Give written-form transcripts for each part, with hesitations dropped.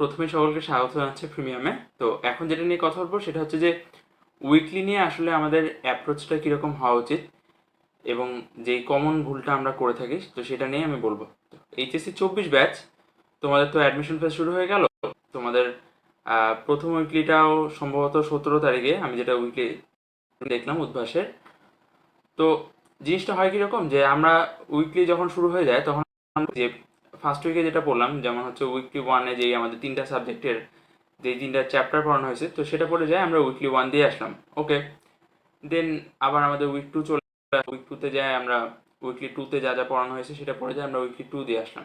প্রথমে সকলকে স্বাগত জানাচ্ছি প্রিমিয়ামে। তো এখন যেটা নিয়ে কথা বলবো সেটা হচ্ছে যে উইকলি নিয়ে আসলে আমাদের অ্যাপ্রোচটা কীরকম হওয়া উচিত এবং যে কমন ভুলটা আমরা করে থাকি তো সেটা নিয়ে আমি বলবো। এইচএসসি 24 ব্যাচ, তোমাদের তো অ্যাডমিশন ফেজ শুরু হয়ে গেল। তোমাদের প্রথম উইকলিটাও সম্ভবত 17 তারিখে, আমি যেটা উইকলি দেখলাম উদ্ভাসের। তো জিনিসটা হয় কীরকম যে আমরা উইকলি যখন শুরু হয়ে যায় তখন যে ফার্স্ট উইকে যেটা পড়লাম, যেমন হচ্ছে উইকলি ওয়ানে যেই আমাদের 3টা সাবজেক্টের যেই 3টা চ্যাপ্টার পড়ানো হয়েছে তো সেটা পড়ে যায়, আমরা উইকলি 1 দিয়ে আসলাম। ওকে, দেন আবার আমাদের উইক 2 চলে, উইক 2তে যায় আমরা উইকলি 2তে যা যা পড়ানো হয়েছে সেটা পড়ে যায় আমরা উইকলি 2 দিয়ে আসলাম।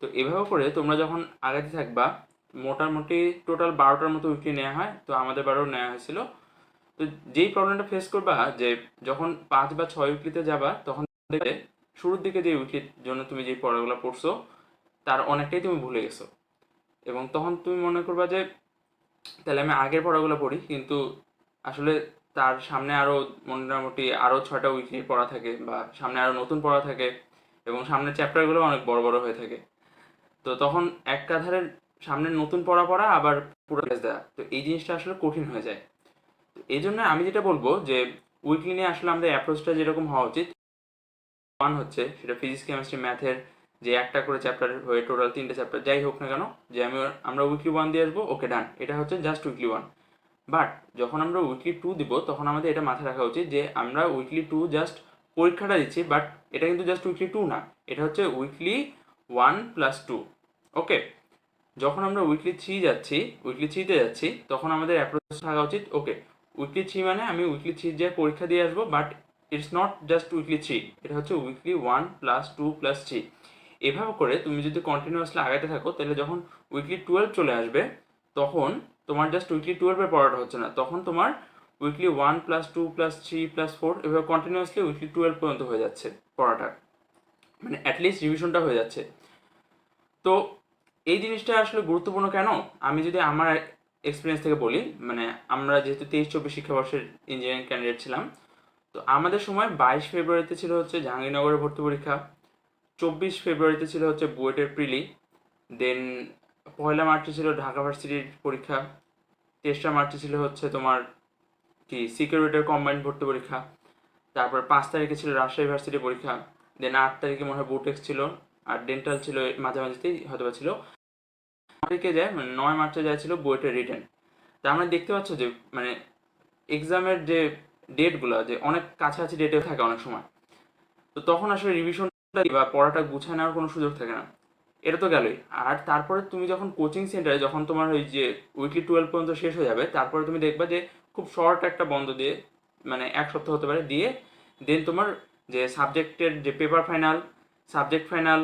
তো এভাবে করে তোমরা যখন আগাতে থাকবা, মোটামুটি টোটাল 12টার মতো উইকলি নেওয়া হয়, তো আমাদের 12 নেওয়া হয়েছিল। তো যেই প্রবলেমটা ফেস করবা যে যখন 5 বা 6 উইকলিতে যাবা তখন দেখবে শুরুর দিকে যে উইকলির জন্য তুমি যে পড়াগুলো পড়ছো তার অনেকটাই তুমি ভুলে গেছো, এবং তখন তুমি মনে করবা যে তাহলে আমি আগের পড়াগুলো পড়ি, কিন্তু আসলে তার সামনে আরও মোটামুটি আরও 6টা উইকলি পড়া থাকে বা সামনে আরও নতুন পড়া থাকে এবং সামনের চ্যাপ্টারগুলো অনেক বড় বড় হয়ে থাকে। তো তখন এক কাঁধারের সামনে নতুন পড়া আবার পুরো ক্লাস দেওয়া, তো এই জিনিসটা আসলে কঠিন হয়ে যায়। এই জন্য আমি যেটা বলবো যে উইকলি নিয়ে আসলে আমাদের অ্যাপ্রোচটা যেরকম হওয়া উচিত, ওয়ান হচ্ছে সেটা ফিজিক্স কেমিস্ট্রি ম্যাথের যে একটা করে চ্যাপ্টার হয়ে টোটাল 3টে চ্যাপ্টার যাই হোক না কেন, যে আমরা উইকলি 1 দিয়ে আসবো, ওকে ডান, এটা হচ্ছে জাস্ট উইকলি 1। বাট যখন আমরা উইকলি 2 দিব তখন আমাদের এটা মাথায় রাখা উচিত যে আমরা উইকলি 2 জাস্ট পরীক্ষাটা দিচ্ছি, বাট এটা কিন্তু জাস্ট উইকলি 2 না, এটা হচ্ছে উইকলি 1+2। ওকে, যখন আমরা উইকলি 3 যাচ্ছি, উইকলি 3তে যাচ্ছি, তখন আমাদের অ্যাপ্রোচ থাকা উচিত ওকে উইকলি 3 মানে আমি উইকলি 3 যে পরীক্ষা দিয়ে আসবো, but it's not just weekly 3, এটা হচ্ছে উইকলি 1+2+3। এভাবে করে তুমি যদি কন্টিনিউয়াসলি আগাতে থাকো তাহলে যখন উইকলি 12 চলে আসবে তখন তোমার জাস্ট উইকলি 12-এর পড়াটা হচ্ছে না, তখন তোমার উইকলি 1+2+3+4 এভাবে কন্টিনিউয়াসলি উইকলি 12 পর্যন্ত হয়ে যাচ্ছে পড়াটা, মানে অ্যাটলিস্ট রিভিশনটা হয়ে যাচ্ছে। তো এই জিনিসটা আসলে গুরুত্বপূর্ণ কেন, আমি যদি আমার এক্সপিরিয়েন্স থেকে বলি, মানে আমরা যেহেতু 23-24 শিক্ষাবর্ষের ইঞ্জিনিয়ারিং ক্যান্ডিডেট ছিলাম, তো আমাদের সময় 22 ফেব্রুয়ারিতে ছিল হচ্ছে জাহাঙ্গীরনগরের ভর্তি পরীক্ষা, 24 ফেব্রুয়ারিতে ছিল হচ্ছে বুয়েটের প্রিলি, দেন 1লা মার্চে ছিল ঢাকা ভার্সিটির পরীক্ষা, 23রা মার্চে ছিল হচ্ছে তোমার কি সিকিউরিটির কম্বাইন্ড ভর্তি পরীক্ষা, তারপর 5 তারিখে ছিল রাজশাহী ভার্সিটির পরীক্ষা, দেন 8 তারিখে মনে হয় বুটেক্স ছিল, আর ডেন্টাল ছিল মাঝামাঝিতেই হয়তো ছিল। তারিখে যায় মানে 9 মার্চে যায় ছিল বুয়েটের রিটেন। তা আমরা দেখতে পাচ্ছ যে মানে এক্সামের যে ডেটগুলো যে অনেক কাছাকাছি ডেটে থাকে অনেক সময়, তো তখন আসলে রিভিশনটা বা পড়াটা গুছায় নেওয়ার কোনো সুযোগ থাকে না। এটা তো গেলই, আর তারপরে তুমি যখন কোচিং সেন্টারে যখন তোমার ওই যে উইকলি 12 পর্যন্ত শেষ হয়ে যাবে, তারপরে তুমি দেখবা যে খুব শর্ট একটা বন্ধ দিয়ে, মানে 1 সপ্তাহ হতে পারে দিয়ে, দেন তোমার যে সাবজেক্টের যে পেপার ফাইনাল, সাবজেক্ট ফাইনাল,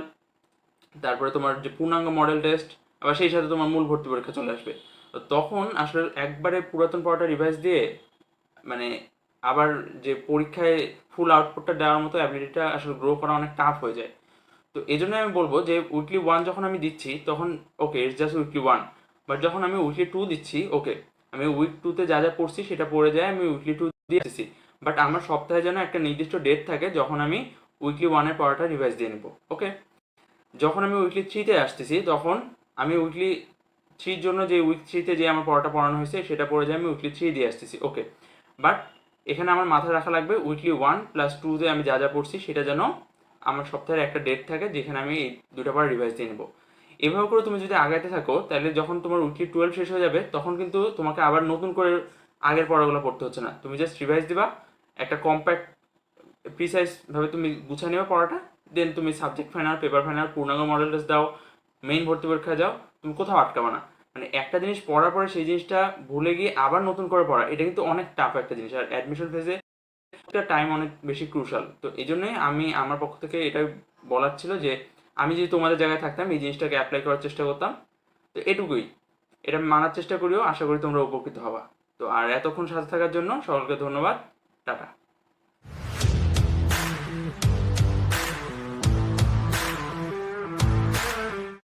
তারপরে তোমার যে পূর্ণাঙ্গ মডেল টেস্ট, আবার সেই সাথে তোমার মূল ভর্তি পরীক্ষা চলে আসবে। তো তখন আসলে একবারে পুরাতন পড়াটা রিভাইজ দিয়ে মানে আবার যে পরীক্ষায় ফুল আউটপুটটা দেওয়ার মতো অ্যাবিলিটিটা আসলে গ্রো করা অনেক টাফ হয়ে যায়। তো এই জন্য আমি বলবো যে উইকলি 1 যখন আমি দিচ্ছি তখন okay it's just weekly 1, but যখন আমি উইকলি 2 দিচ্ছি ওকে আমি উইক 2তে যা যা পড়ছি সেটা পড়ে যায় আমি উইকলি 2 দিয়ে দিচ্ছি, বাট আমার সপ্তাহে যেন একটা নির্দিষ্ট ডেট থাকে যখন আমি উইকলি 1-এর পড়াটা রিভাইজ দিয়ে নেবো। ওকে, যখন আমি উইকলি 3-তে আসতেছি তখন আমি উইকলি 3-র জন্য যে উইক 3-তে যে আমার পড়াটা পড়ানো হয়েছে সেটা পড়ে যায় আমি উইকলি 3 দিয়ে আসতেছি। ওকে, বাট এখানে আমার মাথায় রাখা লাগবে উইকলি 1+2-তে আমি যা যা পড়ছি সেটা যেন আমার সপ্তাহের একটা ডেট থাকে যেখানে আমি এই দুটো পড়া রিভাইজ দিয়ে নেবো। এভাবে করে তুমি যদি আগাইতে থাকো তাহলে যখন তোমার উইকলি 12 শেষ হয়ে যাবে তখন কিন্তু তোমাকে আবার নতুন করে আগের পড়াগুলো পড়তে হচ্ছে না, তুমি জাস্ট রিভাইজ দিবা, একটা কম্প্যাক্ট প্রিসাইজ ভাবে তুমি গুছিয়ে নেবে পড়াটা, দেন তুমি সাবজেক্ট ফাইনাল, পেপার ফাইনাল, পূর্ণাঙ্গ মডেল টেস্ট দাও, মেইন ভর্তি পরীক্ষা যাও, তুমি কোথাও আটকাবে না। মানে একটা জিনিস পড়ার পরে সেই জিনিসটা ভুলে গিয়ে আবার নতুন করে পড়া, এটা কিন্তু অনেক টাফ একটা জিনিস, আর অ্যাডমিশন ফেজে টাইম অনেক বেশি ক্রুশাল। তো এই জন্যই আমি আমার পক্ষ থেকে এটা বলার ছিল যে আমি যদি তোমাদের জায়গায় থাকতাম এই জিনিসটাকে অ্যাপ্লাই করার চেষ্টা করতাম। তো এটুকুই, এটা মানার চেষ্টা করিও, আশা করি তোমরা উপকৃত হবা। তো আর এতক্ষণ সাথে থাকার জন্য সকলকে ধন্যবাদ, টাটা।